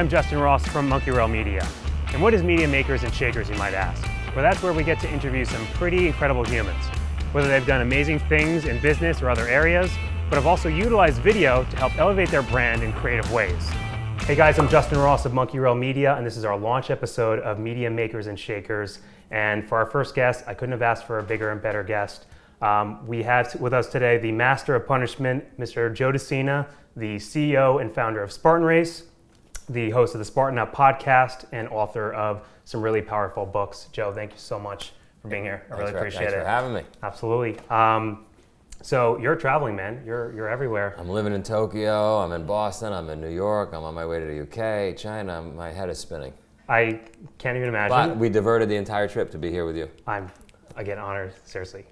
I'm Justin Ross from Monkey Rail Media. And what is Media Makers and Shakers, you might ask? Well, that's where we get to interview some pretty incredible humans, whether they've done amazing things in business or other areas, but have also utilized video to help elevate their brand in creative ways. Hey guys, I'm Justin Ross of Monkey Rail Media, and this is our launch episode of Media Makers and Shakers. And for our first guest, I couldn't have asked for a bigger and better guest. We have with us today the master of punishment, Mr. Joe DeSena, the CEO and founder of Spartan Race, the host of the Spartan Up podcast, and author of some really powerful books. Joe, thank you so much for being here. I really appreciate it. Thanks for having me. Absolutely. So you're traveling, man. You're everywhere. I'm living in Tokyo, I'm in Boston, I'm in New York, I'm on my way to the UK, China. My head is spinning. I can't even imagine. But we diverted the entire trip to be here with you. I get honored, seriously.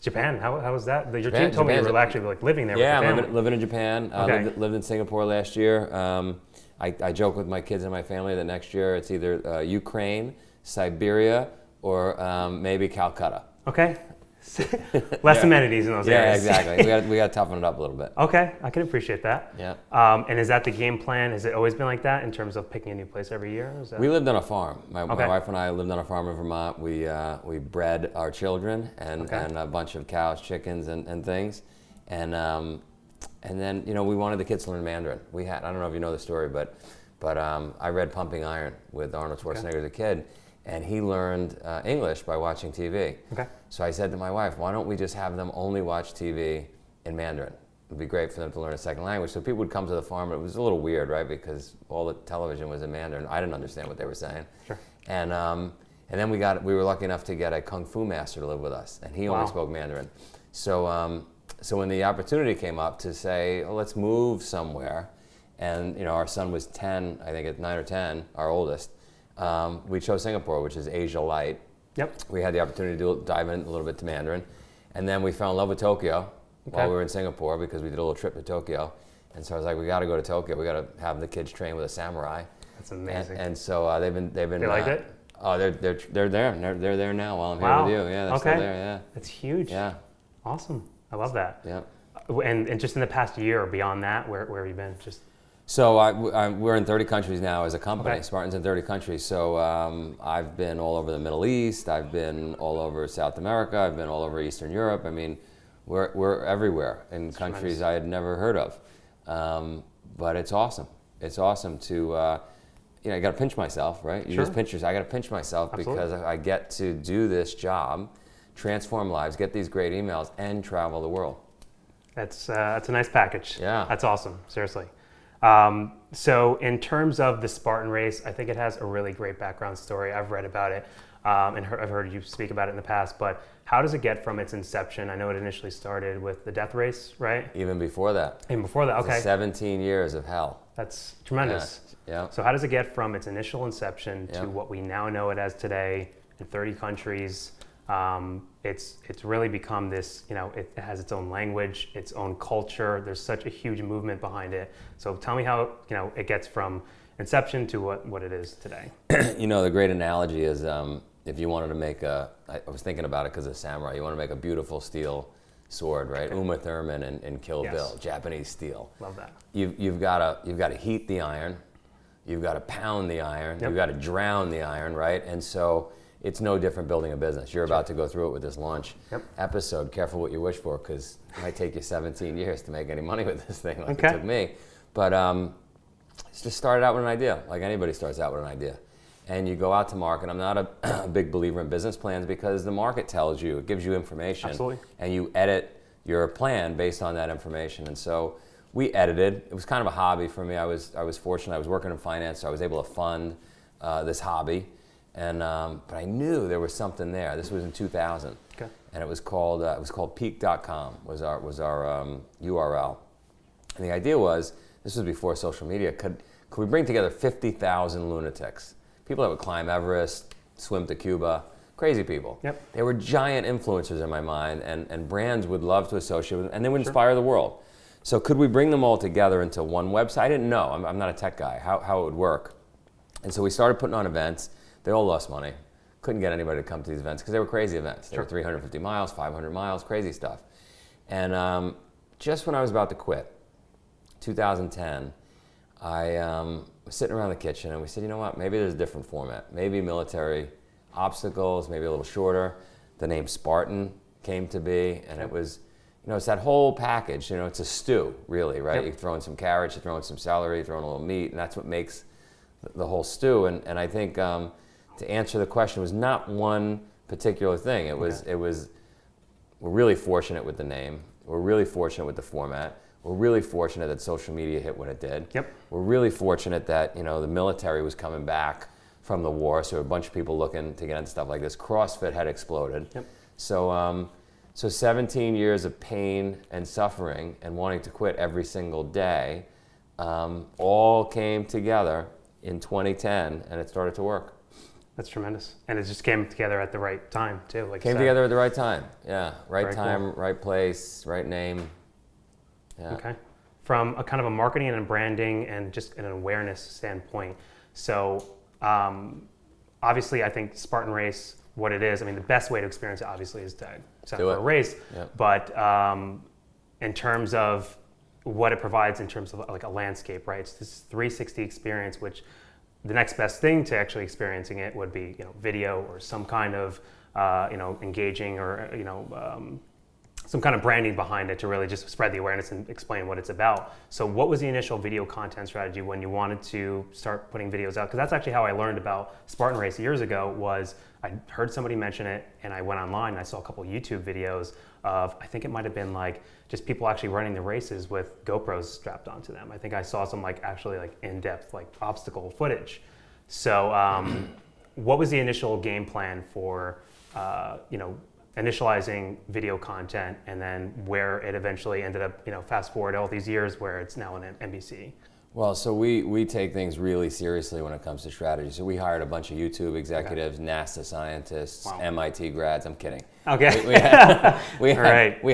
Japan, how was that? Your team told me you were actually like living there with your family. I'm living in Japan. Okay. Lived in Singapore last year. I joke with my kids and my family that next year it's either Ukraine, Siberia, or maybe Calcutta. Okay. Less amenities in those areas. Yeah, exactly. we got to toughen it up a little bit. Okay, I can appreciate that. Yeah. And is that the game plan? Has it always been like that in terms of picking a new place every year? We lived on a farm. My wife and I lived on a farm in Vermont. We bred our children and a bunch of cows, chickens, and things. And then we wanted the kids to learn Mandarin. I don't know if you know the story, but I read Pumping Iron with Arnold Schwarzenegger as a kid. And he learned English by watching TV. Okay. So I said to my wife, why don't we just have them only watch TV in Mandarin? It'd be great for them to learn a second language. So people would come to the farm. It was a little weird, right? Because all the television was in Mandarin. I didn't understand what they were saying. Sure. And then we were lucky enough to get a kung fu master to live with us, and he only spoke Mandarin. So when the opportunity came up to say, let's move somewhere, and our son was 10, I think at 9 or 10, our oldest. We chose Singapore, which is Asia Light. Yep. We had the opportunity to dive in a little bit to Mandarin. And then we fell in love with Tokyo while we were in Singapore because we did a little trip to Tokyo. And so I was like, we got to go to Tokyo. We got to have the kids train with a samurai. That's amazing. And so they've been. They liked it? Oh, they're there. They're there now while I'm here with you. Yeah, they're still there. Yeah. That's huge. Yeah. Awesome. I love that. Yeah. And just in the past year or beyond that, where have you been? So we're in 30 countries now as a company. Okay. Spartan's in 30 countries. So I've been all over the Middle East. I've been all over South America. I've been all over Eastern Europe. I mean, we're everywhere in countries I had never heard of. But it's awesome. It's awesome to, I got to pinch myself, right? You just pinch yourself. I got to pinch myself because I get to do this job, transform lives, get these great emails, and travel the world. That's a nice package. Yeah. That's awesome. Seriously. So in terms of the Spartan Race, I think it has a really great background story. I've read about it and I've heard you speak about it in the past, but how does it get from its inception? I know it initially started with the death race, right? Even before that. Even before that, okay. 17 years of hell. That's tremendous. Yeah. So how does it get from its initial inception to what we now know it as today in 30 countries? It's really become this, it has its own language, its own culture. There's such a huge movement behind it. So tell me how, it gets from inception to what it is today. The great analogy is if you wanted to make I was thinking about it because of samurai, you want to make a beautiful steel sword, right? Okay. Uma Thurman and Kill Bill, Japanese steel. Love that. You've got to heat the iron, you've got to pound the iron, you've got to drown the iron, right? And so it's no different building a business. You're about to go through it with this launch episode. Careful what you wish for, because it might take you 17 years to make any money with this thing like it took me. But it's just started out with an idea, like anybody starts out with an idea. And you go out to market. I'm not a big believer in business plans because the market tells you, it gives you information. Absolutely. And you edit your plan based on that information. And so we edited. It was kind of a hobby for me. I was fortunate. I was working in finance, so I was able to fund this hobby. And but I knew there was something there. This was in 2000, and it was called peak.com was our URL. And the idea was, this was before social media. Could we bring together 50,000 lunatics, people that would climb Everest, swim to Cuba, crazy people. Yep. They were giant influencers in my mind, and brands would love to associate with them, and they would inspire the world. So could we bring them all together into one website? I didn't know. I'm not a tech guy. How it would work. And so we started putting on events. They all lost money. Couldn't get anybody to come to these events because they were crazy events. They were 350 miles, 500 miles, crazy stuff. And just when I was about to quit, 2010, I was sitting around the kitchen and we said, you know what, maybe there's a different format. Maybe military obstacles, maybe a little shorter. The name Spartan came to be, and it was, it's that whole package. It's a stew, really, right? You throw in some carrots, you throw in some celery, you throw in a little meat, and that's what makes the whole stew. And I think to answer the question, it was not one particular thing. It was, we're really fortunate with the name. We're really fortunate with the format. We're really fortunate that social media hit when it did. We're really fortunate that, the military was coming back from the war, so a bunch of people looking to get into stuff like this. CrossFit had exploded. So 17 years of pain and suffering and wanting to quit every single day all came together in 2010, and it started to work. That's tremendous. And it just came together at the right time, too. Came together at the right time, yeah. Right Very time, cool. right place, right name. Yeah. Okay. From a kind of a marketing and a branding and just an awareness standpoint. So obviously, I think Spartan Race, what it is, the best way to experience it obviously is to sign up for a race. But in terms of what it provides in terms of like a landscape, right? It's this 360 experience, which the next best thing to actually experiencing it would be, video or some kind of, engaging or, some kind of branding behind it to really just spread the awareness and explain what it's about. So what was the initial video content strategy when you wanted to start putting videos out? Because that's actually how I learned about Spartan Race years ago. Was I heard somebody mention it and I went online and I saw a couple YouTube videos of, I think it might have been like just people actually running the races with GoPros strapped onto them. I think I saw some actually in-depth obstacle footage. So what was the initial game plan for initializing video content, and then where it eventually ended up, fast forward all these years where it's now an NBC? Well, so we take things really seriously when it comes to strategy. So we hired a bunch of YouTube executives, NASA scientists, MIT grads. I'm kidding. Okay. We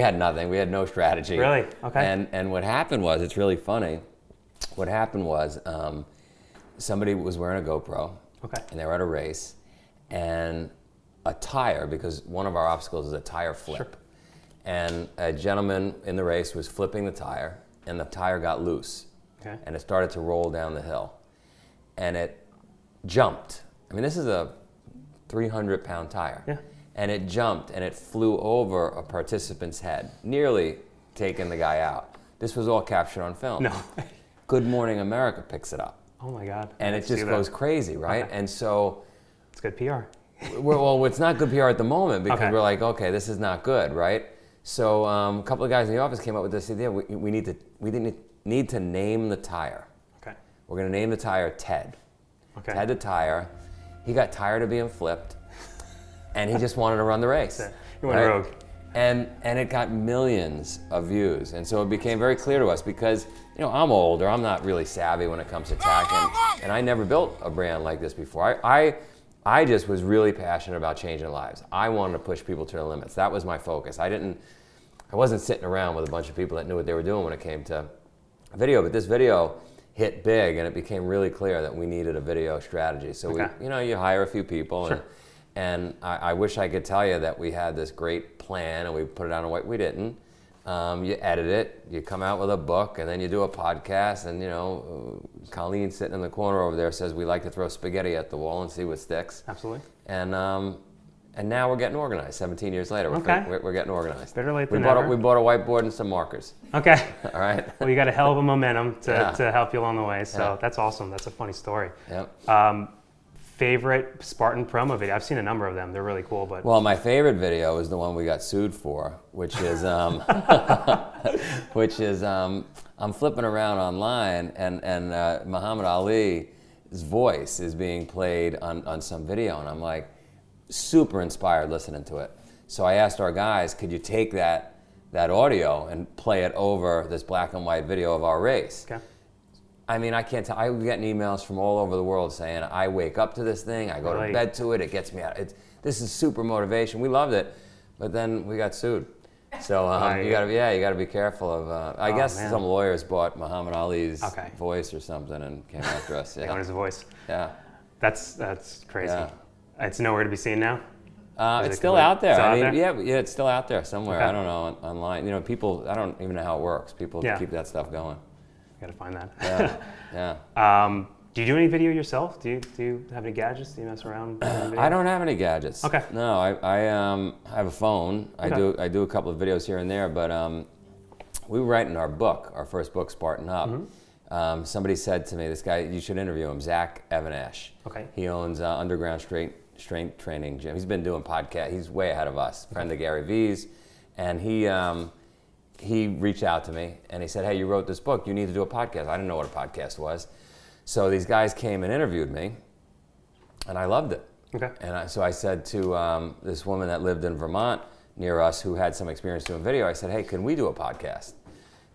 had nothing. We had no strategy. Really? Okay. And what happened was, it's really funny. What happened was somebody was wearing a GoPro. Okay. And they were at a race, and a tire, because one of our obstacles is a tire flip. Sure. And a gentleman in the race was flipping the tire, and the tire got loose. Okay. And it started to roll down the hill. And it jumped. This is a 300-pound tire. Yeah. And it jumped, and it flew over a participant's head, nearly taking the guy out. This was all captured on film. No. Good Morning America picks it up. Oh my God. And it just goes crazy, right? Okay. And so... It's good PR. Well, it's not good PR at the moment because Okay. we're like, okay, this is not good, right? So a couple of guys in the office came up with this idea. We need to name the tire. Okay. We're going to name the tire Ted. Okay. Ted the tire. He got tired of being flipped, and he just wanted to run the race. He went rogue. And it got millions of views, and so it became very clear to us because I'm older. I'm not really savvy when it comes to tech, and I never built a brand like this before. I just was really passionate about changing lives. I wanted to push people to their limits. That was my focus. I wasn't sitting around with a bunch of people that knew what they were doing when it came to video, but this video hit big, and it became really clear that we needed a video strategy. So you hire a few people, Sure. and I wish I could tell you that we had this great plan and we put it on a white. We didn't. You edit it, you come out with a book, and then you do a podcast, and Colleen sitting in the corner over there says we like to throw spaghetti at the wall and see what sticks. Absolutely. And now we're getting organized. 17 years later, we're getting organized. Better late than never. We bought a whiteboard and some markers. Okay. All right. Well, you got a hell of a momentum to help you along the way. So that's awesome. That's a funny story. Yep. Favorite Spartan promo video? I've seen a number of them. They're really cool. But well, my favorite video is the one we got sued for, which is I'm flipping around online, and Muhammad Ali's voice is being played on some video, and I'm like super inspired listening to it. So I asked our guys, could you take that audio and play it over this black and white video of our race? Okay. I can't tell. I'm getting emails from all over the world saying, I wake up to this thing, I go to bed to it, it gets me out. This is super motivation. We loved it, but then we got sued. So you gotta be careful of. I guess some lawyers bought Muhammad Ali's voice or something and came after us. They wanted his voice. Yeah. That's crazy. Yeah. It's nowhere to be seen now. It's still out there. Yeah, it's still out there somewhere. Okay. I don't know, online. People. I don't even know how it works. People keep that stuff going. Gotta find that. Yeah. Do you do any video yourself? Do you have any gadgets? Do you mess around? I don't have any gadgets. Okay. No, I have a phone. Okay. I do a couple of videos here and there, but we were writing our first book, Spartan Up. Mm-hmm. Somebody said to me, this guy, you should interview him, Zach Evanash. Okay. He owns Underground Strength Training Gym. He's been doing podcasts. He's way ahead of us, friend of Gary V's. And he reached out to me and he said, hey, you wrote this book. You need to do a podcast. I didn't know what a podcast was. So these guys came and interviewed me, and I loved it. Okay. And so I said to this woman that lived in Vermont near us who had some experience doing video, I said, hey, can we do a podcast?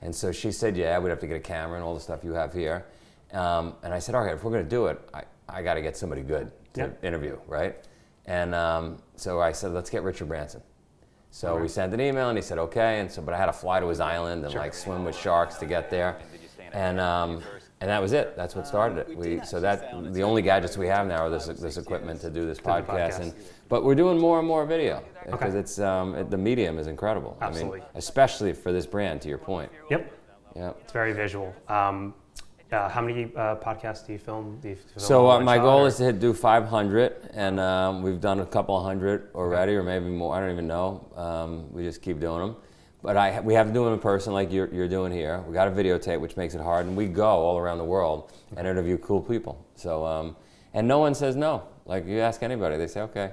And so she said, yeah, we'd have to get a camera and all the stuff you have here. And I said, all right, if we're going to do it, I got to get somebody good to interview, right? And so I said, let's get Richard Branson. So we sent an email, and he said, okay. And so, but I had to fly to his island and like swim with sharks to get there. And that was it. That's what started it. So the only gadgets we have now are this equipment to do this podcast. But we're doing more and more video because it's the medium is incredible. Absolutely. I mean, especially for this brand. To your point. Yep. Yep. It's very visual. How many podcasts do you film? So my goal is to do 500, and we've done a couple of hundred already, or maybe more. I don't even know. We just keep doing them. But we have to do them in person like you're doing here. We got a videotape, which makes it hard, and we go all around the world and interview cool people. So, and no one says no. Like you ask anybody, they say okay.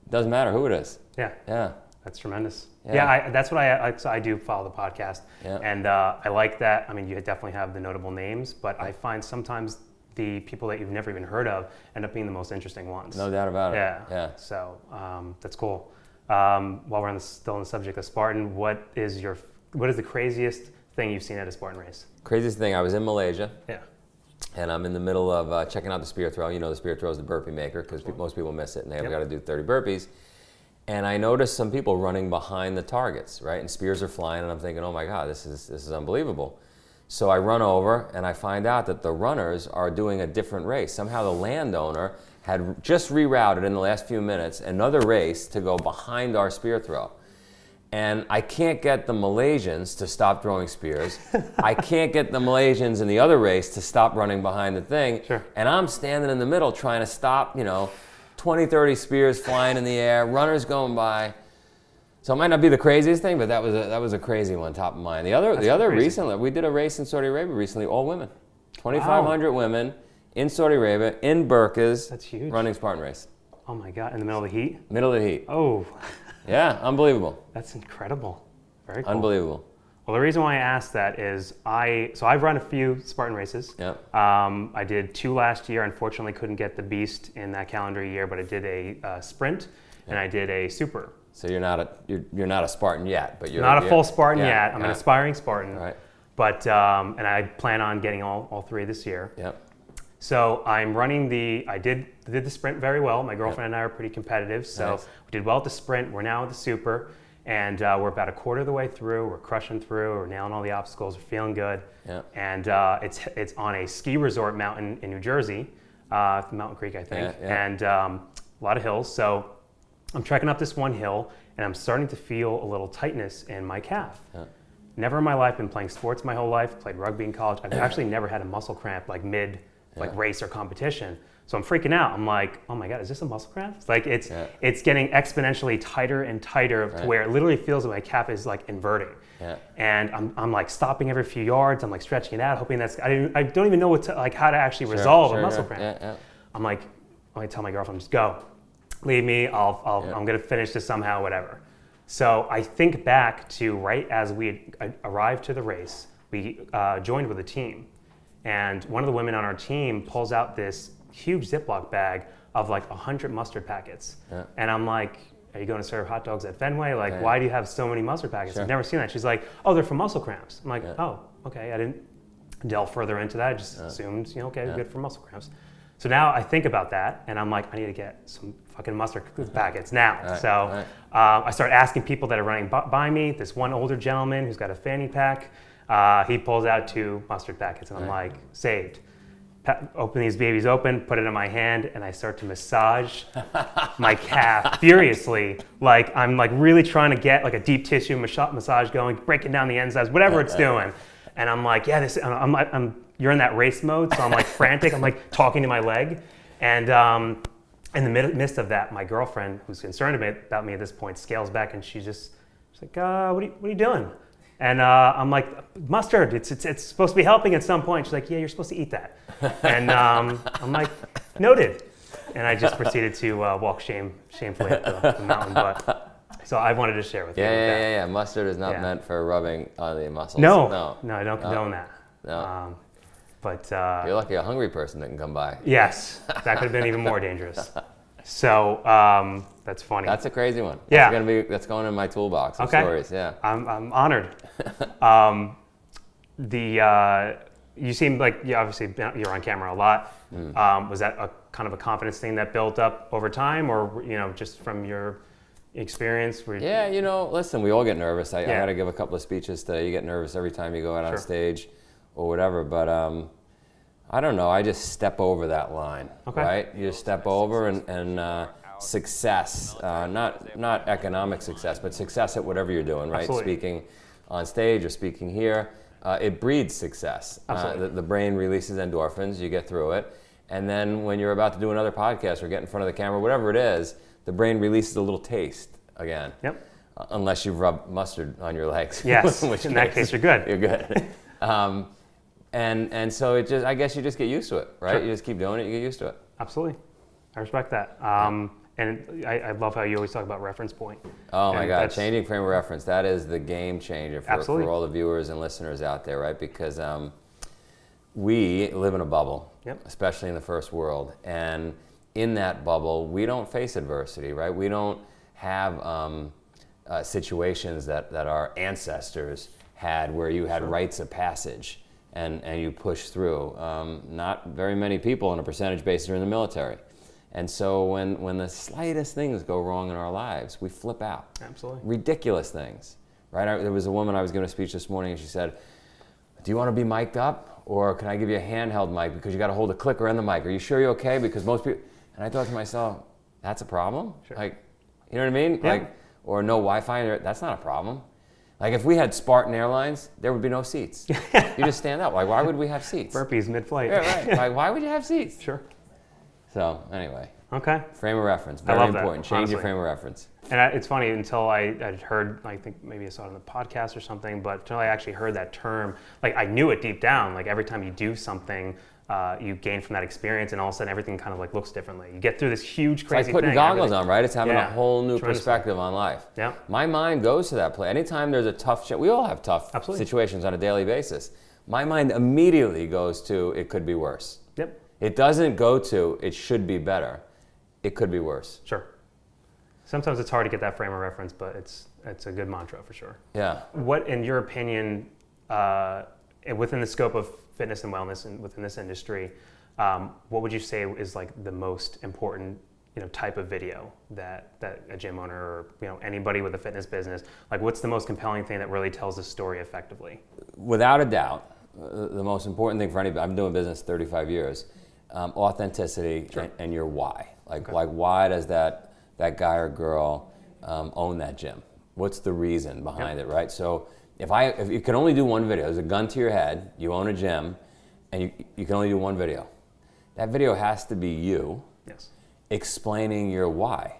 Doesn't matter who it is. Yeah. Yeah. That's tremendous. Yeah. That's what I do follow the podcast, and I like that. I mean, you definitely have the notable names, but I find sometimes the people that you've never even heard of end up being the most interesting ones. No doubt about it. Yeah. Yeah. So that's cool. While we're still on the subject of Spartan, what is the craziest thing you've seen at a Spartan race? Craziest thing, I was in Malaysia. Yeah. And I'm in the middle of checking out the spear throw. You know, the spear throw is the burpee maker because most people miss it and they've got to do 30 burpees. And I noticed some people running behind the targets, right? And spears are flying, and I'm thinking, oh my God, this is unbelievable. So I run over and I find out that the runners are doing a different race. Somehow the landowner had just rerouted in the last few minutes another race to go behind our spear throw. And I can't get the Malaysians to stop throwing spears. I can't get the Malaysians in the other race to stop running behind the thing. Sure. And I'm standing in the middle trying to stop, 20, 30 spears flying in the air, runners going by. So it might not be the craziest thing, but that was a crazy one, top of mind. The other recently, we did a race in Saudi Arabia recently, all women. 2,500 women in Saudi Arabia, in burqas. That's huge. Running Spartan Race. Oh my God, in the middle of the heat? Middle of the heat. Oh. Yeah, unbelievable. That's incredible. Very cool. Unbelievable. Well, the reason why I asked that is I've run a few Spartan races. Yep. I did 2 last year. Unfortunately, couldn't get the beast in that calendar year, but I did a sprint and I did a super. So you're not a Spartan yet, but you're not a full Spartan yet. I'm an yeah. aspiring Spartan. Right. But and I plan on getting all 3 this year. Yep. So I'm running I did the sprint very well. My girlfriend and I are pretty competitive, so Nice. we did well at the sprint. We're now at the super, and we're about a quarter of the way through. We're crushing through. We're nailing all the obstacles. We're feeling good. Yep. And it's on a ski resort mountain in New Jersey, Mountain Creek, I think, and a lot of hills. So I'm trekking up this one hill, and I'm starting to feel a little tightness in my calf. Yeah. Never in my life been playing sports my whole life. Played rugby in college. I've actually never had a muscle cramp like mid race or competition. So I'm freaking out. I'm like, oh my God, is this a muscle cramp? It's like it's getting exponentially tighter and tighter to where it literally feels like my calf is like inverting. Yeah. And I'm like stopping every few yards. I'm like stretching it out, hoping I don't even know how to actually resolve a muscle cramp. Yeah. I'm like tell my girlfriend, just go, leave me. I'm gonna finish this somehow, whatever. So I think back to right as we arrived to the race, we joined with a team. And one of the women on our team pulls out this huge Ziploc bag of like 100 mustard packets. Yeah. And I'm like, are you going to serve hot dogs at Fenway? Like, why do you have so many mustard packets? I've never seen that. She's like, oh, they're for muscle cramps. I'm like, oh, okay. I didn't delve further into that. I just assumed, good for muscle cramps. So now I think about that and I'm like, I need to get some fucking mustard packets now. I start asking people that are running by me. This one older gentleman who's got a fanny pack, he pulls out 2 mustard packets and I'm like, saved. Open these babies open, put it in my hand, and I start to massage my calf furiously. Like I'm like really trying to get like a deep tissue massage going, breaking down the enzymes, whatever it's doing. And I'm like, yeah, you're in that race mode, so I'm like frantic. I'm like talking to my leg. And in the midst of that, my girlfriend, who's concerned about me at this point, scales back and she's like, what are you doing? And I'm like, mustard, it's supposed to be helping at some point. She's like, yeah, you're supposed to eat that. And I'm like, noted. And I just proceeded to walk shamefully up the mountain. But so I wanted to share with you. Yeah. Mustard is not meant for rubbing on the muscles. No, I don't condone that. No. But you're lucky a hungry person didn't come by. Yes, that could have been even more dangerous. So that's funny. That's a crazy one. Yeah, that's going in my toolbox of stories. Yeah, I'm honored. You seem like you're on camera a lot. Was that a kind of a confidence thing that built up over time, or just from your experience? Yeah, listen, we all get nervous. I got to give a couple of speeches today. You get nervous every time you go out on stage or whatever, but I don't know. I just step over that line, right? You just step over and success, not economic success, but success at whatever you're doing, right? Absolutely. Speaking on stage or speaking here, it breeds success. The brain releases endorphins, you get through it, and then when you're about to do another podcast or get in front of the camera, whatever it is, the brain releases a little taste again. Yep. Unless you've rubbed mustard on your legs. Yes, in that case, you're good. You're good. And so I guess you just get used to it, right? Sure. You just keep doing it, you get used to it. Absolutely. I respect that. And I love how you always talk about reference point. Oh my God, changing frame of reference. That is the game changer for all the viewers and listeners out there, right? Because we live in a bubble, especially in the first world. And in that bubble, we don't face adversity, right? We don't have situations that our ancestors had where you had rites of passage and you push through. Not very many people on a percentage basis are in the military. And so when the slightest things go wrong in our lives, we flip out. Absolutely. Ridiculous things, right? There was a woman I was giving a speech this morning and she said, do you want to be mic'd up or can I give you a handheld mic because you got to hold a clicker and the mic? Are you sure you're okay? Because most people, and I thought to myself, that's a problem? Sure. Like, you know what I mean? Yeah. Like, or no Wi-Fi, that's not a problem. Like if we had Spartan Airlines, there would be no seats. You just stand up. Like, why would we have seats? Burpees mid-flight. Yeah, right. Like, why would you have seats? Sure. So anyway. Okay. Frame of reference, very important. Change your frame of reference. And it's funny, until I'd heard, I think maybe I saw it on the podcast or something, but until I actually heard that term, like I knew it deep down, like every time you do something, you gain from that experience and all of a sudden everything kind of like looks differently. You get through this huge crazy thing. It's like putting goggles on, right? It's having a whole new perspective on life. Yeah. My mind goes to that place. Anytime there's a tough we all have tough situations on a daily basis. My mind immediately goes to, it could be worse. Yep. It doesn't go to, it should be better. It could be worse. Sure. Sometimes it's hard to get that frame of reference, but it's a good mantra for sure. Yeah. What, in your opinion, within the scope of fitness and wellness and within this industry, what would you say is like the most important, type of video that a gym owner or anybody with a fitness business, like what's the most compelling thing that really tells the story effectively? Without a doubt, the most important thing for anybody, I've been doing business 35 years, authenticity and your why. Like why does that guy or girl own that gym? What's the reason behind it, right? So if you can only do one video, there's a gun to your head, you own a gym, and you can only do one video. That video has to be you explaining your why.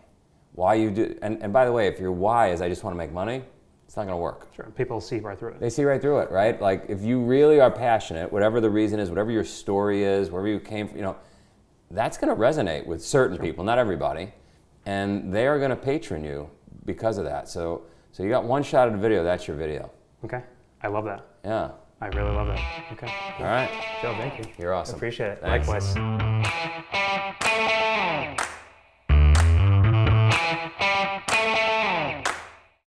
Why you do, and by the way, if your why is I just want to make money, it's not going to work. Sure, people see right through it. They see right through it, right? Like if you really are passionate, whatever the reason is, whatever your story is, wherever you came from, that's going to resonate with certain people, not everybody, and they are going to patron you because of that. So you got one shot at a video, that's your video. Okay, I love that. Yeah. I really love that. Okay. All right. Joe, thank you. You're awesome. I appreciate it. Thanks. Likewise.